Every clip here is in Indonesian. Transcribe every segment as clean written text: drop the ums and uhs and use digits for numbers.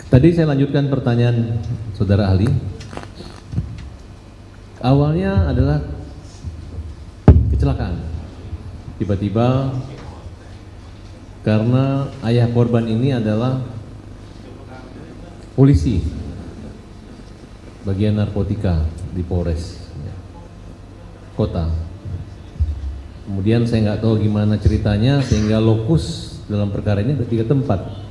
Tadi saya lanjutkan pertanyaan saudara ahli. Awalnya adalah kecelakaan. Tiba-tiba karena ayah korban ini adalah polisi bagian narkotika di Polres Kota. Kemudian saya nggak tahu gimana ceritanya sehingga lokus dalam perkara ini ada 3 tempat.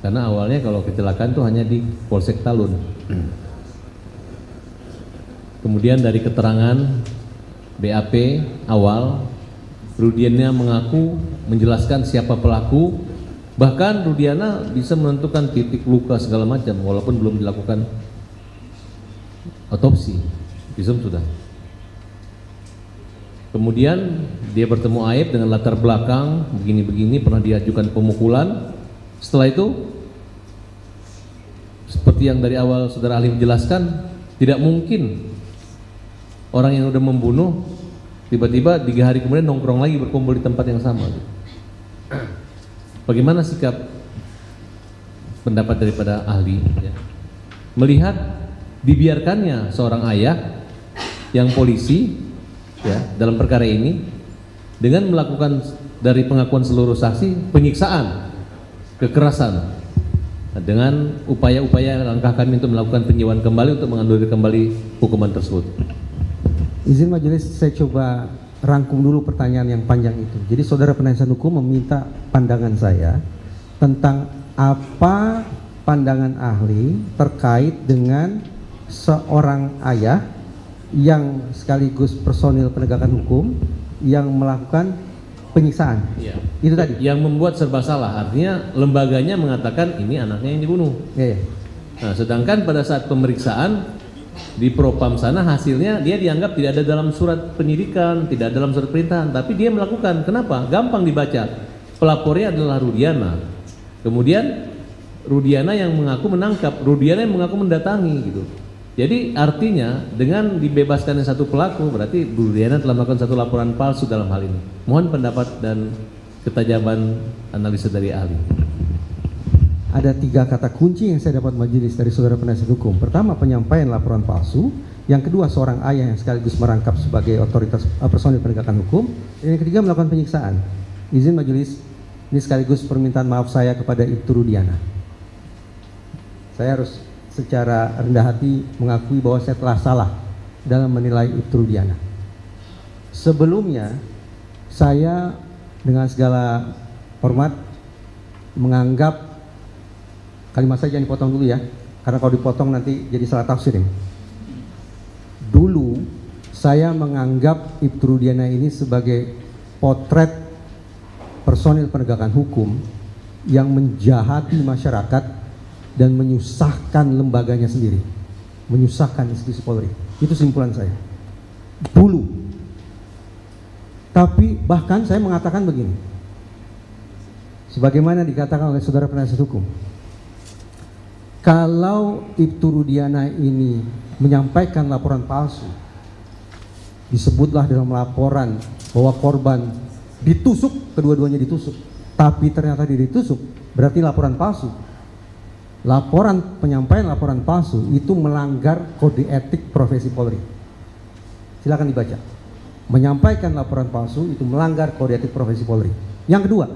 Karena awalnya kalau kecelakaan itu hanya di Polsek Talun. Kemudian dari keterangan BAP awal, Rudiana mengaku menjelaskan siapa pelaku, bahkan Rudiana bisa menentukan titik luka segala macam walaupun belum dilakukan otopsi, visum sudah. Kemudian dia bertemu Aib dengan latar belakang begini-begini, pernah diajukan pemukulan. Setelah itu, seperti yang dari awal saudara ahli menjelaskan, tidak mungkin orang yang sudah membunuh tiba-tiba 3 hari kemudian nongkrong lagi berkumpul di tempat yang sama. Bagaimana sikap pendapat daripada ahli ya? Melihat dibiarkannya seorang ayah yang polisi ya dalam perkara ini dengan melakukan dari pengakuan seluruh saksi penyiksaan, kekerasan, dengan upaya-upaya langkah kami untuk melakukan penyewaan kembali untuk menganulir kembali hukuman tersebut. Izin majelis, saya coba rangkum dulu pertanyaan yang panjang itu. Jadi saudara penasihat hukum meminta pandangan saya tentang apa pandangan ahli terkait dengan seorang ayah yang sekaligus personil penegakan hukum yang melakukan penyiksaan. Ya. Itu tadi yang membuat serba salah, artinya lembaganya mengatakan ini anaknya yang dibunuh. ya. Nah, sedangkan pada saat pemeriksaan di Propam sana hasilnya dia dianggap tidak ada dalam surat penyidikan, tidak ada dalam surat perintahan, tapi dia melakukan. Kenapa? Gampang dibaca. Pelapornya adalah Rudiana. Kemudian Rudiana yang mengaku menangkap, Rudiana yang mengaku mendatangi gitu. Jadi artinya dengan dibebaskannya satu pelaku berarti Rudiana telah melakukan satu laporan palsu dalam hal ini. Mohon pendapat dan ketajaman analisa dari ahli. Ada 3 kata kunci yang saya dapat majelis dari saudara penasihat hukum. Pertama, penyampaian laporan palsu. Yang kedua, seorang ayah yang sekaligus merangkap sebagai otoritas personil penegakan hukum. Dan yang ketiga, melakukan penyiksaan. Izin majelis, ini sekaligus permintaan maaf saya kepada Ibtu Rudiana. Saya harus secara rendah hati mengakui bahwa saya telah salah dalam menilai Ibtu Rudiana. Sebelumnya, saya dengan segala hormat menganggap, kalimat saya jangan dipotong dulu ya, karena kalau dipotong nanti jadi salah tafsir ini. Dulu saya menganggap Ibtu Rudiana ini sebagai potret personil penegakan hukum yang menjahati masyarakat dan menyusahkan lembaganya sendiri, menyusahkan institusi Polri. Itu simpulan saya dulu. Tapi bahkan saya mengatakan begini, sebagaimana dikatakan oleh saudara penasihat hukum, kalau Ibtu Rudiana ini menyampaikan laporan palsu, disebutlah dalam laporan bahwa korban ditusuk, kedua-duanya ditusuk, tapi ternyata dia ditusuk, berarti laporan palsu. Penyampaian laporan palsu itu melanggar kode etik profesi Polri. Silakan dibaca. Menyampaikan laporan palsu itu melanggar kode etik profesi Polri. Yang kedua,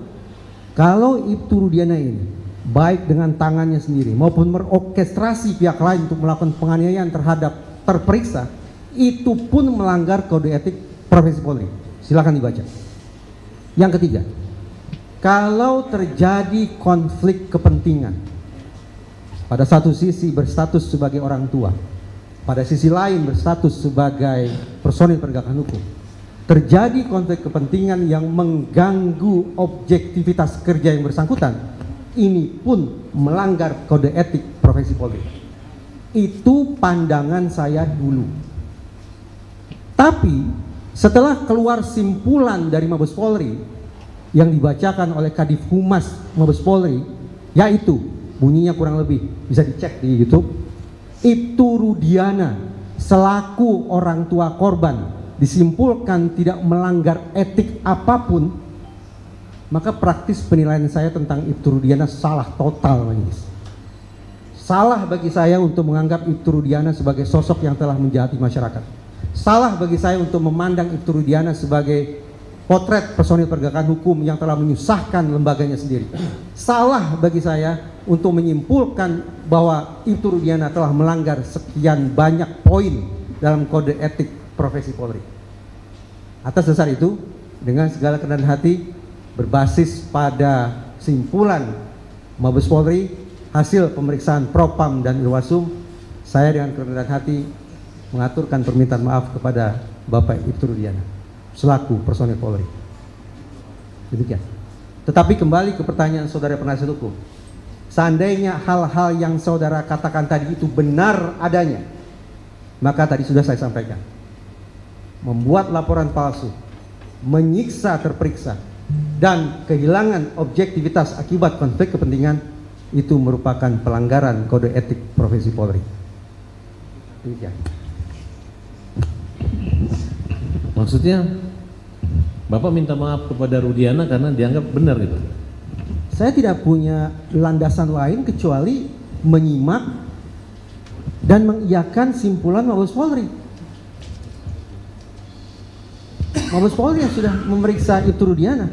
kalau Ibtu Rudiana ini baik dengan tangannya sendiri maupun merorkestrasi pihak lain untuk melakukan penganiayaan terhadap terperiksa, itu pun melanggar kode etik profesi Polri. Silakan dibaca. Yang ketiga, kalau terjadi konflik kepentingan, pada satu sisi berstatus sebagai orang tua, pada sisi lain berstatus sebagai personil penegakan hukum, terjadi konflik kepentingan yang mengganggu objektivitas kerja yang bersangkutan, ini pun melanggar kode etik profesi Polri. Itu pandangan saya dulu. Tapi setelah keluar simpulan dari Mabes Polri yang dibacakan oleh Kadif Humas Mabes Polri, yaitu bunyinya kurang lebih bisa dicek di YouTube, Ibtu Rudiana selaku orang tua korban disimpulkan tidak melanggar etik apapun, maka praktis penilaian saya tentang Ibtu Rudiana salah total, majelis. Salah bagi saya untuk menganggap Ibtu Rudiana sebagai sosok yang telah menjahati masyarakat. Salah bagi saya untuk memandang Ibtu Rudiana sebagai potret personil penegakan hukum yang telah menyusahkan lembaganya sendiri. Salah bagi saya untuk menyimpulkan bahwa Ibtu Rudiana telah melanggar sekian banyak poin dalam kode etik profesi Polri. Atas dasar itu, dengan segala kerendahan hati, berbasis pada simpulan Mabes Polri, hasil pemeriksaan Propam dan Irwasum, saya dengan kerendahan hati mengaturkan permintaan maaf kepada Bapak Ibtu Rudiana selaku personil Polri. Demikian. Tetapi kembali ke pertanyaan saudara penasihat hukum. Seandainya hal-hal yang saudara katakan tadi itu benar adanya, maka tadi sudah saya sampaikan. Membuat laporan palsu, menyiksa terperiksa, dan kehilangan objektivitas akibat konflik kepentingan itu merupakan pelanggaran kode etik profesi Polri. Demikian. Maksudnya Bapak minta maaf kepada Rudiana karena dianggap benar gitu. Saya tidak punya landasan lain kecuali menyimak dan mengiyakan simpulan Mabes Polri. Mabes Polri yang sudah memeriksa Ibtu Rudiana,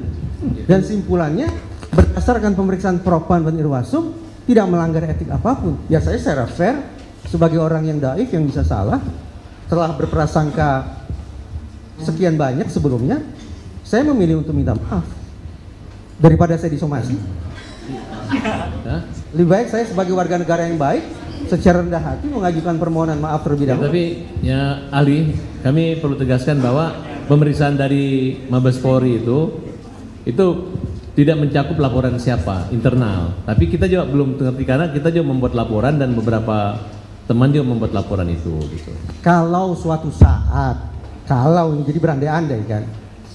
dan simpulannya berdasarkan pemeriksaan Propam dan Irwasum tidak melanggar etik apapun. Ya saya secara fair sebagai orang yang daif yang bisa salah, telah berprasangka sekian banyak sebelumnya, saya memilih untuk minta maaf daripada saya disomasi. Lebih baik saya sebagai warga negara yang baik secara rendah hati mengajukan permohonan maaf terlebih dahulu. Tapi ya ahli, kami perlu tegaskan bahwa pemeriksaan dari Mabes Polri itu tidak mencakup laporan siapa internal. Tapi kita juga belum mengerti karena kita juga membuat laporan dan beberapa teman juga membuat laporan itu. Gitu. Kalau suatu saat, kalau ini jadi berandai-andai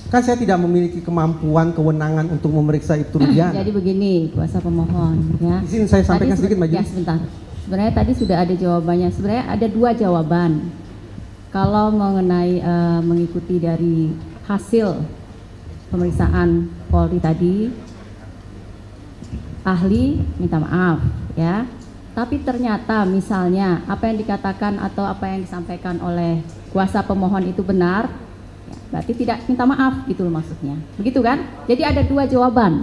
kan saya tidak memiliki kemampuan, kewenangan untuk memeriksa Ibtu Rudiana. Jadi begini, kuasa pemohon, ya. Di sini saya sampaikan Tadi sedikit majelis. Ya, sebentar. Sebenarnya tadi sudah ada jawabannya. Sebenarnya ada dua jawaban. Kalau mengenai mengikuti dari hasil pemeriksaan Polri tadi, ahli minta maaf, ya. Tapi ternyata misalnya apa yang dikatakan atau apa yang disampaikan oleh kuasa pemohon itu benar, ya, berarti tidak minta maaf gitu loh maksudnya. Begitu kan? Jadi ada dua jawaban.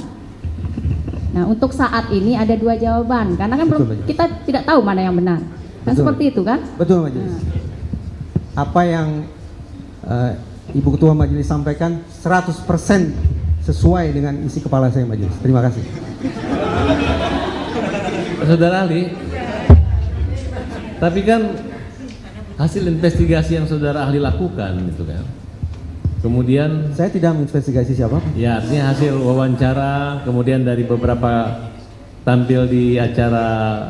Nah, untuk saat ini ada dua jawaban karena kan belum, kita tidak tahu mana yang benar. Kan Betul. seperti itu kan? Betul majelis. Apa yang Ibu Ketua Majelis sampaikan 100% sesuai dengan isi kepala saya majelis. Terima kasih. Saudara ahli, tapi kan hasil investigasi yang saudara ahli lakukan itu kan. Kemudian Saya tidak menginvestigasi siapa. ya artinya hasil wawancara, kemudian dari beberapa tampil di acara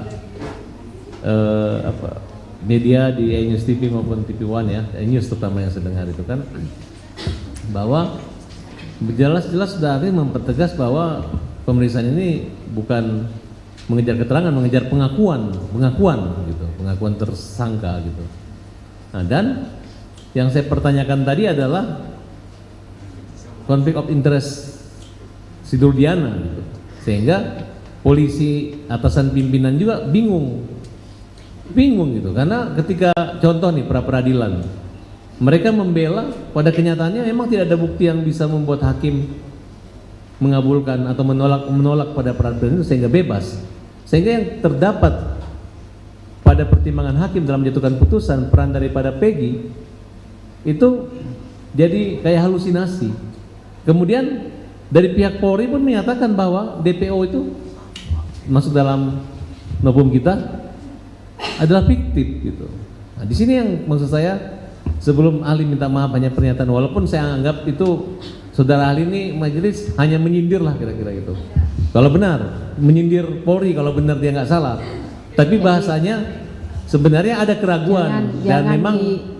media di iNews TV maupun TV One ya, iNews terutama yang saya dengar itu kan, bahwa jelas-jelas sudah ahli mempertegas bahwa pemeriksaan ini bukan mengejar keterangan, mengejar pengakuan gitu, pengakuan tersangka gitu. Nah, dan yang saya pertanyakan tadi adalah konflik of interest si Rudiana gitu. Sehingga polisi atasan pimpinan juga bingung gitu, karena ketika contoh nih pra peradilan mereka membela, pada kenyataannya memang tidak ada bukti yang bisa membuat hakim mengabulkan atau menolak pada peradilan itu sehingga bebas. Sehingga yang terdapat pada pertimbangan hakim dalam menjatuhkan putusan peran daripada Peggy itu jadi kayak halusinasi. Kemudian dari pihak Polri pun menyatakan bahwa DPO itu masuk dalam novum kita adalah fiktif gitu. Nah, di sini yang maksud saya, sebelum ahli minta maaf hanya pernyataan, walaupun saya anggap itu saudara ahli ini majelis hanya menyindir lah kira-kira gitu. Kalau benar menyindir Polri, kalau benar dia nggak salah. Tapi bahasanya sebenarnya ada keraguan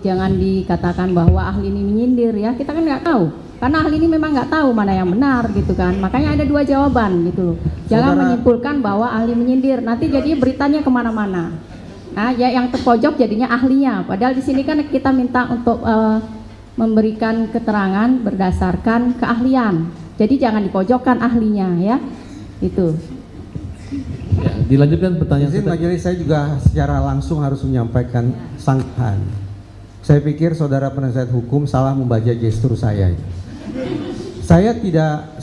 jangan dikatakan bahwa ahli ini menyindir ya. Kita kan nggak tahu. Karena ahli ini memang nggak tahu mana yang benar gitu kan. Makanya ada dua jawaban gitu loh. Jangan menyimpulkan bahwa ahli menyindir. Nanti jadinya beritanya kemana-mana. Nah, ya yang terpojok jadinya ahlinya. Padahal di sini kan kita minta untuk memberikan keterangan berdasarkan keahlian. Jadi jangan dipojokkan ahlinya ya. Itu. Ya, dilanjutkan pertanyaan Izin saya. majelis, saya juga secara langsung harus menyampaikan sanggahan. Saya pikir saudara penasihat hukum salah membaca gestur saya. Saya tidak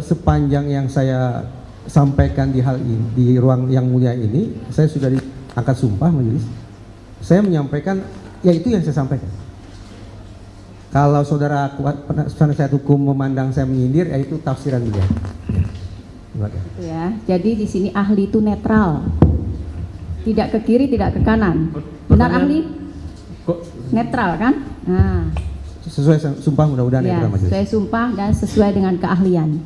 sepanjang yang saya sampaikan di hal ini, di ruang yang mulia ini, saya sudah diangkat sumpah majelis. Saya menyampaikan, ya itu yang saya sampaikan. Kalau saudara penasihat hukum memandang saya menyindir, ya itu tafsiran beliau. Gitu ya. Jadi di sini ahli itu netral, tidak ke kiri, tidak ke kanan. Benar Pertanyaan- ahli? Kok Netral kan? Nah, Sesuai sumpah mudah-mudahan ya, ya, majelis. sesuai sumpah dan sesuai dengan keahlian.